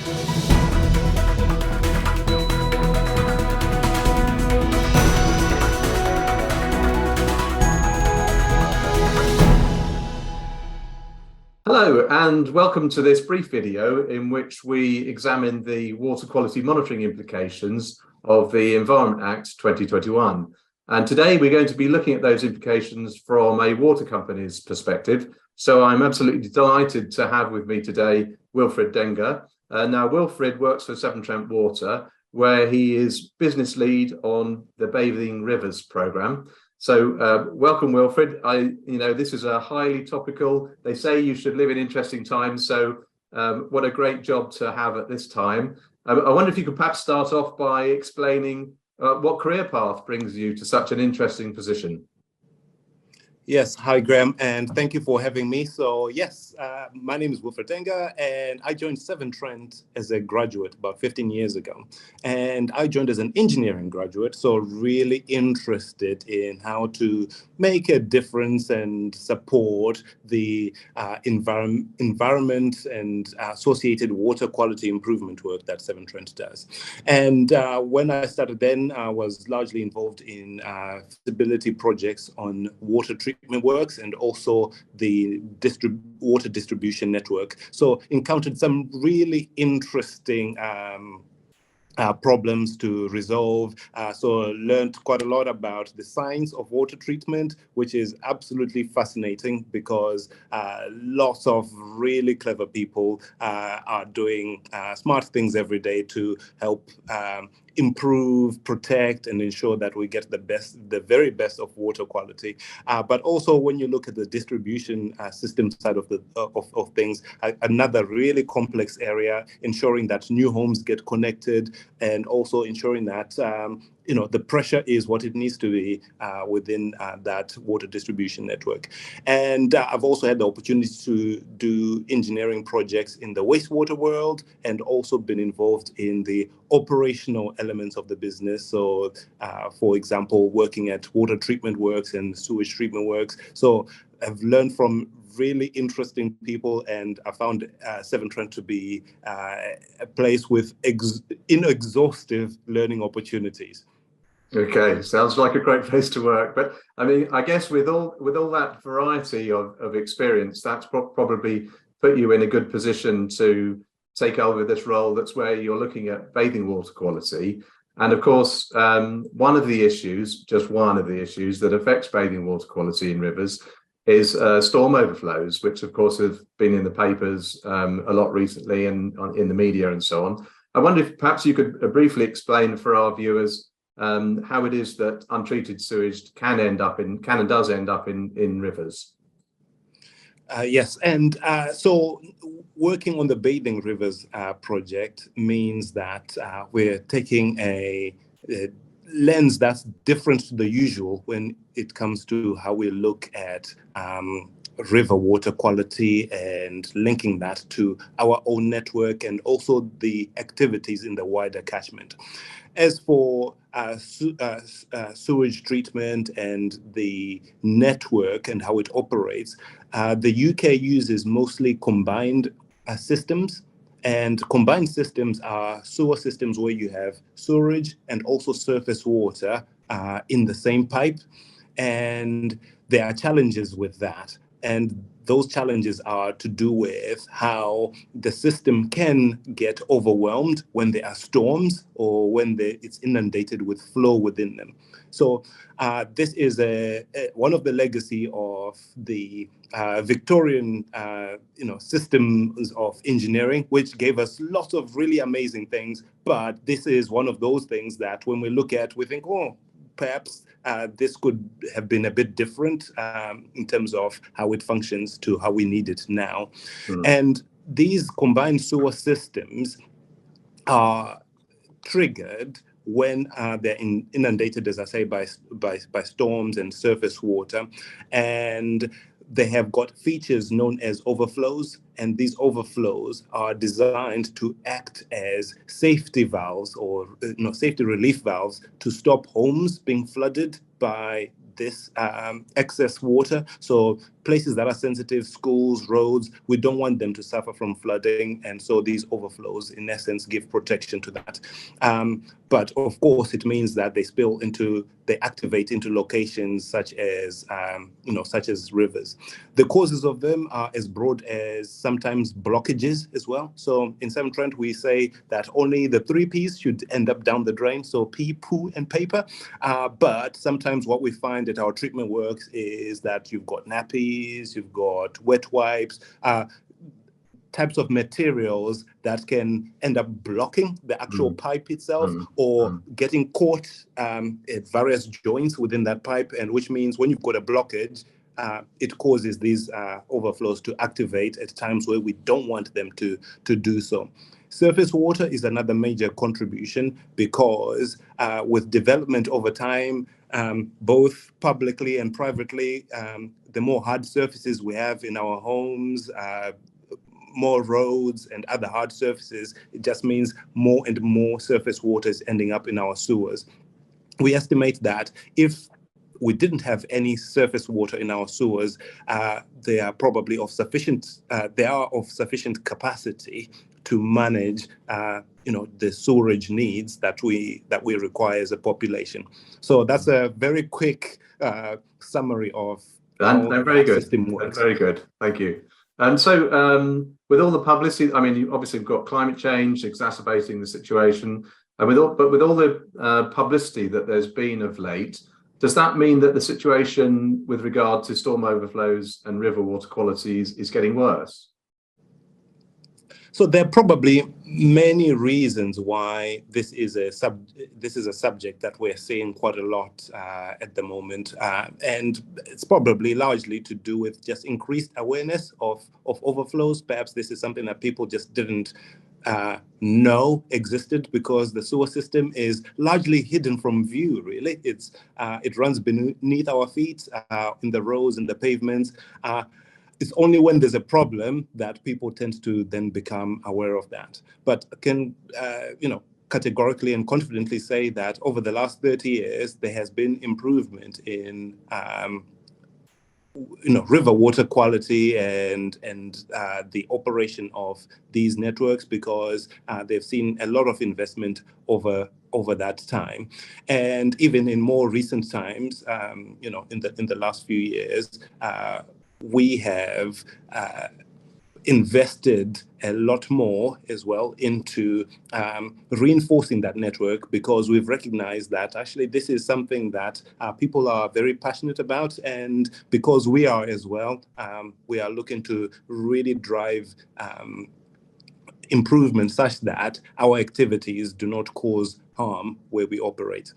Hello and welcome to this brief video in which we examine the water quality monitoring implications of the Environment Act 2021. And today we're going to be looking at those implications from a water company's perspective. So I'm absolutely delighted to have with me today Wilfred Denga. Now Wilfred works for Severn Trent Water, where he is business lead on the Bathing Rivers programme. So welcome, Wilfred. This is a highly topical, they say you should live in interesting times. So what a great job to have at this time. I wonder if you could perhaps start off by explaining what career path brings you to such an interesting position. Yes, hi Graham, and thank you for having me. So yes, my name is Wilfred Denga, and I joined Severn Trent as a graduate about 15 years ago. And I joined as an engineering graduate, so really interested in how to make a difference and support the environment and associated water quality improvement work that Severn Trent does. And when I started then, I was largely involved in feasibility projects on water treatment works and also the water distribution network. So encountered some really interesting problems to resolve. So learned quite a lot about the science of water treatment, which is absolutely fascinating because lots of really clever people are doing smart things every day to help improve, protect, and ensure that we get the very best of water quality. But also when you look at the distribution system side of things, another really complex area, ensuring that new homes get connected and also ensuring that the pressure is what it needs to be within that water distribution network. And I've also had the opportunity to do engineering projects in the wastewater world and also been involved in the operational elements of the business. So, for example, working at water treatment works and sewage treatment works. So I've learned from really interesting people, and I found Severn Trent to be a place with inexhaustive learning opportunities. Okay, sounds like a great place to work. But I mean, I guess with all that variety of experience, that's probably put you in a good position to take over this role. That's where you're looking at bathing water quality. And of course, one of the issues that affects bathing water quality in rivers is storm overflows, which of course have been in the papers a lot recently and in the media and so on. I wonder if perhaps you could briefly explain for our viewers how it is that untreated sewage can and does end up in rivers. Yes, and so working on the Bathing Rivers project means that we're taking a lens that's different to the usual when it comes to how we look at river water quality and linking that to our own network and also the activities in the wider catchment. As for sewage treatment and the network and how it operates, the UK uses mostly combined systems. And combined systems are sewer systems where you have sewerage and also surface water in the same pipe. And there are challenges with that. And those challenges are to do with how the system can get overwhelmed when there are storms or when it's inundated with flow within them. So this is one of the legacy of the Victorian systems of engineering, which gave us lots of really amazing things. But this is one of those things that when we look at, we think, oh, perhaps this could have been a bit different in terms of how it functions to how we need it now. And these combined sewer systems are triggered when they're inundated, as I say, by storms and surface water. And they have got features known as overflows, and these overflows are designed to act as safety valves or safety relief valves to stop homes being flooded by this excess water. So places that are sensitive, schools, roads, we don't want them to suffer from flooding. And so these overflows, in essence, give protection to that. But of course, it means that they activate into locations such as rivers. The causes of them are as broad as sometimes blockages as well. So in Severn Trent, we say that only the 3 P's should end up down the drain. So pee, poo, and paper. But sometimes what we find at our treatment works is that you've got nappies, you've got wet wipes, types of materials that can end up blocking the actual pipe itself, or getting caught at various joints within that pipe, and which means when you've got a blockage, it causes these overflows to activate at times where we don't want them to do so. Surface water is another major contribution because with development over time, both publicly and privately, the more hard surfaces we have in our homes, more roads and other hard surfaces, it just means more and more surface water is ending up in our sewers. We estimate that if we didn't have any surface water in our sewers, they are of sufficient capacity to manage the sewerage needs that we require as a population. So that's a very quick summary of how the system works. Very good. Thank you. And so with all the publicity, I mean, you obviously have got climate change exacerbating the situation, and with all the publicity that there's been of late, does that mean that the situation with regard to storm overflows and river water qualities is getting worse? So there are probably many reasons why this is a subject that we're seeing quite a lot at the moment, and it's probably largely to do with just increased awareness of overflows. Perhaps this is something that people just didn't know existed because the sewer system is largely hidden from view. Really, it runs beneath our feet, in the roads and the pavements. It's only when there's a problem that people tend to then become aware of that. But can categorically and confidently say that over the last 30 years, there has been improvement in river water quality and the operation of these networks, because they've seen a lot of investment over that time. And even in more recent times, in the last few years, we have invested a lot more as well into reinforcing that network, because we've recognized that actually this is something that people are very passionate about, and because we are as well, we are looking to really drive improvements such that our activities do not cause harm where we operate.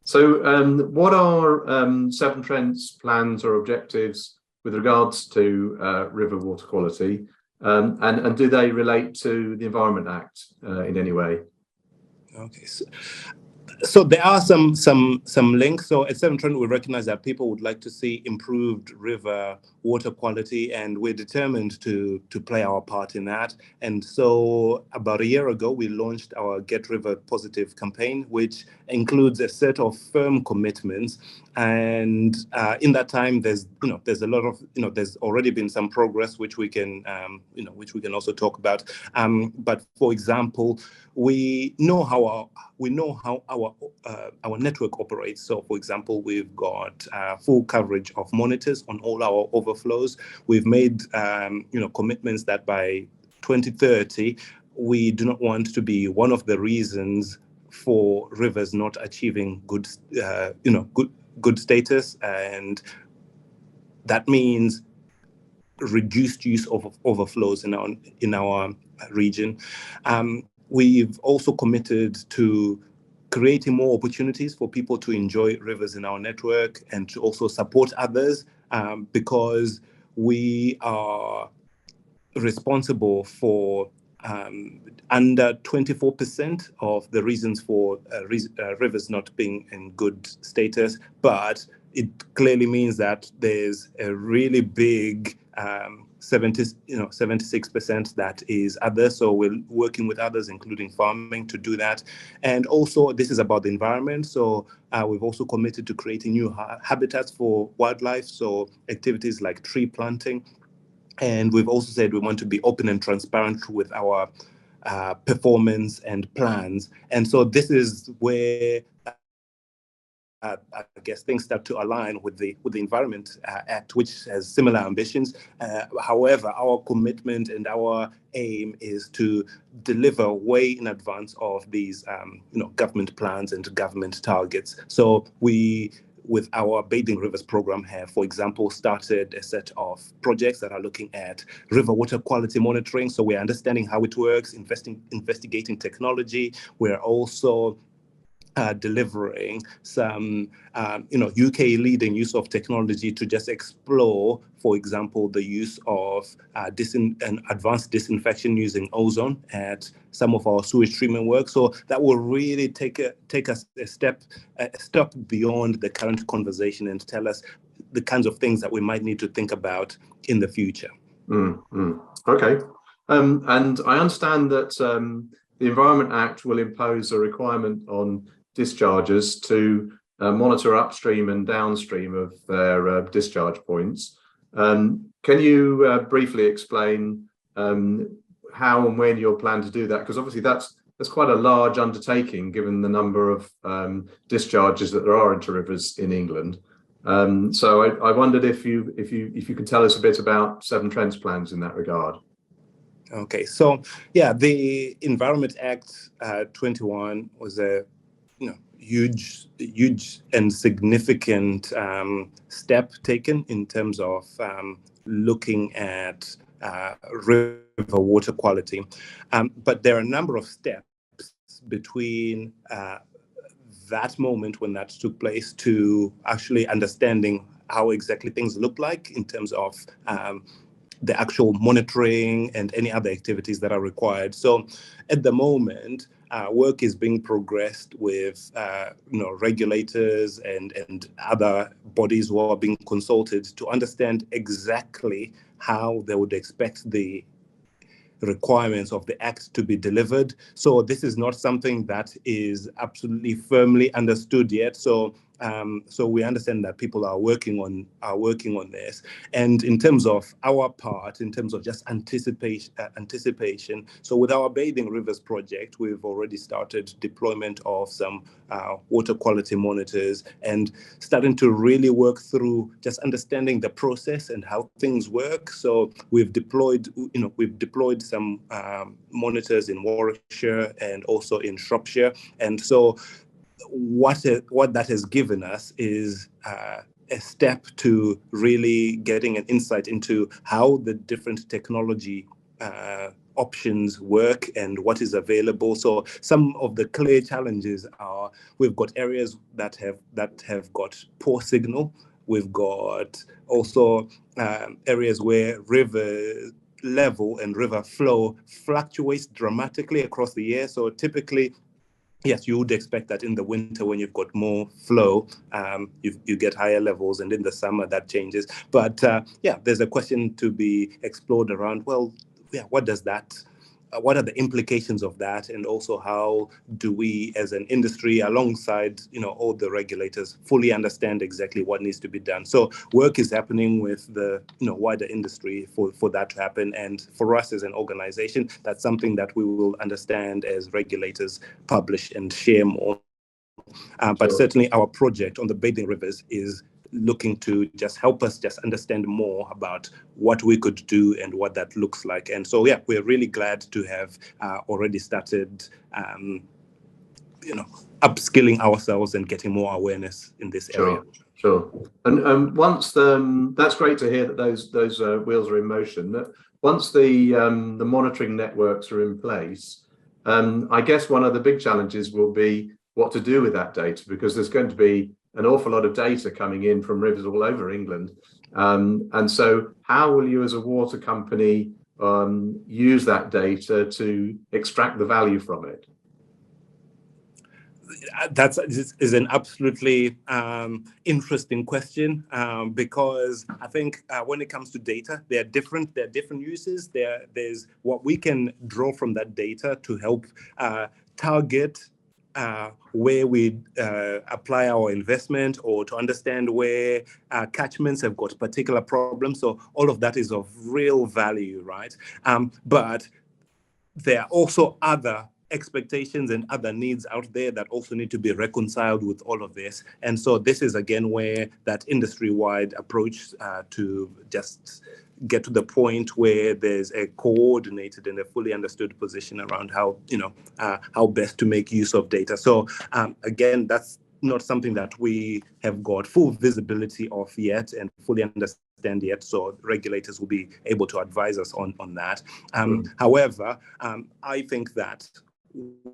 So what are Severn Trent's plans or objectives with regards to river water quality, and do they relate to the Environment Act in any way? Okay, so there are some links. So at Severn Trent, we recognize that people would like to see improved river water quality, and we're determined to play our part in that. And so about a year ago, we launched our Get River Positive campaign, which includes a set of firm commitments. And in that time, there's a lot of there's already been some progress which we can also talk about. But for example, we know how our network operates. So, for example, we've got full coverage of monitors on all our overflows. We've made commitments that by 2030, we do not want to be one of the reasons for rivers not achieving good status, and that means reduced use of overflows in our region. We've also committed to creating more opportunities for people to enjoy rivers in our network and to also support others, because we are responsible for under 24% of the reasons for rivers not being in good status. But it clearly means that there's a really big 76% that is others. So we're working with others, including farming, to do that. And also, this is about the environment. So we've also committed to creating new habitats for wildlife. So activities like tree planting. And we've also said we want to be open and transparent with our performance and plans. And so this is where I guess things start to align with the Environment Act, which has similar ambitions. However, our commitment and our aim is to deliver way in advance of these, government plans and government targets. So we, with our Bathing Rivers program, have, for example, started a set of projects that are looking at river water quality monitoring. So we're understanding how it works, investigating technology. We're also delivering some, UK leading use of technology to just explore, for example, the use of advanced disinfection using ozone at some of our sewage treatment work. So that will really take us a step beyond the current conversation and tell us the kinds of things that we might need to think about in the future. Okay. And I understand that the Environment Act will impose a requirement on dischargers to monitor upstream and downstream of their discharge points. Can you briefly explain how and when you're planning to do that? Because obviously that's quite a large undertaking given the number of discharges that there are into rivers in England. So I wondered if you could tell us a bit about Severn Trent's plans in that regard. Okay, so yeah, the Environment Act 21 was a huge and significant step taken in terms of looking at river water quality. But there are a number of steps between that moment when that took place to actually understanding how exactly things look like in terms of the actual monitoring and any other activities that are required. So at the moment, work is being progressed with regulators and other bodies who are being consulted to understand exactly how they would expect the requirements of the Act to be delivered. So this is not something that is absolutely firmly understood yet. So we understand that people are working on this. And in terms of our part, in terms of just anticipation. So with our Bathing Rivers project, we've already started deployment of some water quality monitors and starting to really work through just understanding the process and how things work. So we've deployed some monitors in Warwickshire and also in Shropshire. And so what that has given us is a step to really getting an insight into how the different technology options work and what is available. So some of the clear challenges are we've got areas that have got poor signal. We've got also areas where river level and river flow fluctuates dramatically across the year. So typically, yes, you would expect that in the winter when you've got more flow, you get higher levels, and in the summer that changes. But there's a question to be explored around, what does that, what are the implications of that? And also how do we as an industry alongside, all the regulators fully understand exactly what needs to be done? So work is happening with the, wider industry for that to happen. And for us as an organization, that's something that we will understand as regulators publish and share more. But certainly our project on the Bathing Rivers is looking to just help us just understand more about what we could do and what that looks like. And so, we're really glad to have already started, upskilling ourselves and getting more awareness in this area. Sure. And once that's great to hear that those wheels are in motion. Once the monitoring networks are in place, I guess one of the big challenges will be what to do with that data, because there's going to be an awful lot of data coming in from rivers all over England. And so how will you as a water company use that data to extract the value from it? That is an absolutely interesting question, because I think when it comes to data, there are different uses. There's what we can draw from that data to help target where we apply our investment, or to understand where catchments have got particular problems. So all of that is of real value, right? But there are also other expectations and other needs out there that also need to be reconciled with all of this. And so this is again where that industry-wide approach to just get to the point where there's a coordinated and a fully understood position around how best to make use of data. So again, that's not something that we have got full visibility of yet and fully understand yet. So regulators will be able to advise us on that. However, I think that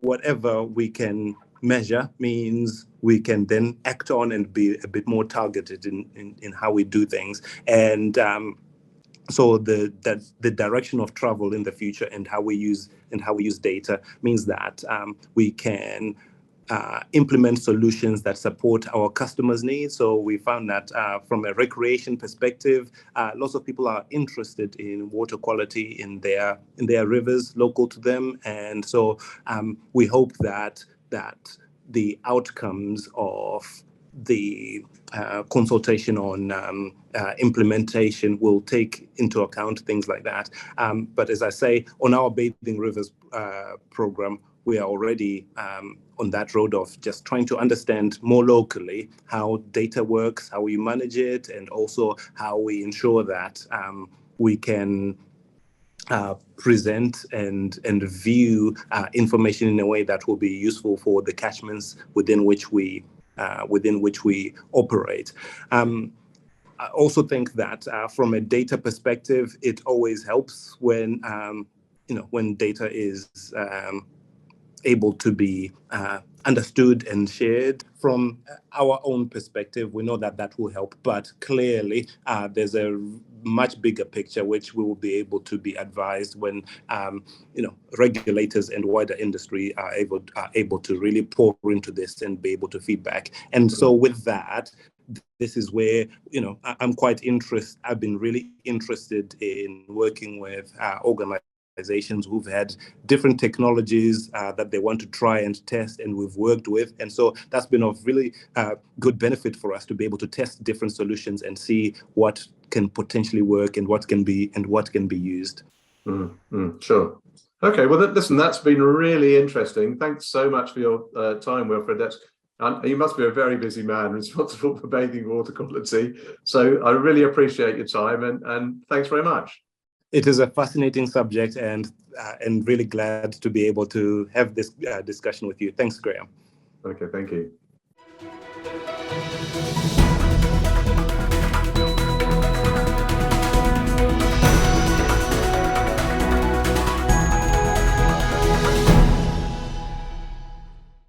whatever we can measure means we can then act on and be a bit more targeted in how we do things. And so the direction of travel in the future and how we use data means that we can implement solutions that support our customers' needs. So we found that from a recreation perspective, lots of people are interested in water quality in their rivers local to them, and so we hope that the outcomes of the consultation on implementation will take into account things like that. But as I say, on our Bathing Rivers program, we are already on that road of just trying to understand more locally how data works, how we manage it, and also how we ensure that we can present and view information in a way that will be useful for the catchments within which we operate. I also think that from a data perspective, it always helps when data is able to be understood and shared. From our own perspective, we know that will help, but clearly there's a much bigger picture which we will be able to be advised when regulators and wider industry are able to really pour into this and be able to feedback. And so with that, this is where I've been really interested in working with organizations who've had different technologies that they want to try and test, and we've worked with. And so that's been of really good benefit for us to be able to test different solutions and see what can potentially work and what can be used. Sure. Okay, well, listen, that's been really interesting. Thanks so much for your time, Wilfred. You must be a very busy man responsible for bathing water quality. So I really appreciate your time, and thanks very much. It is a fascinating subject, and really glad to be able to have this discussion with you. Thanks, Graham. Okay, thank you.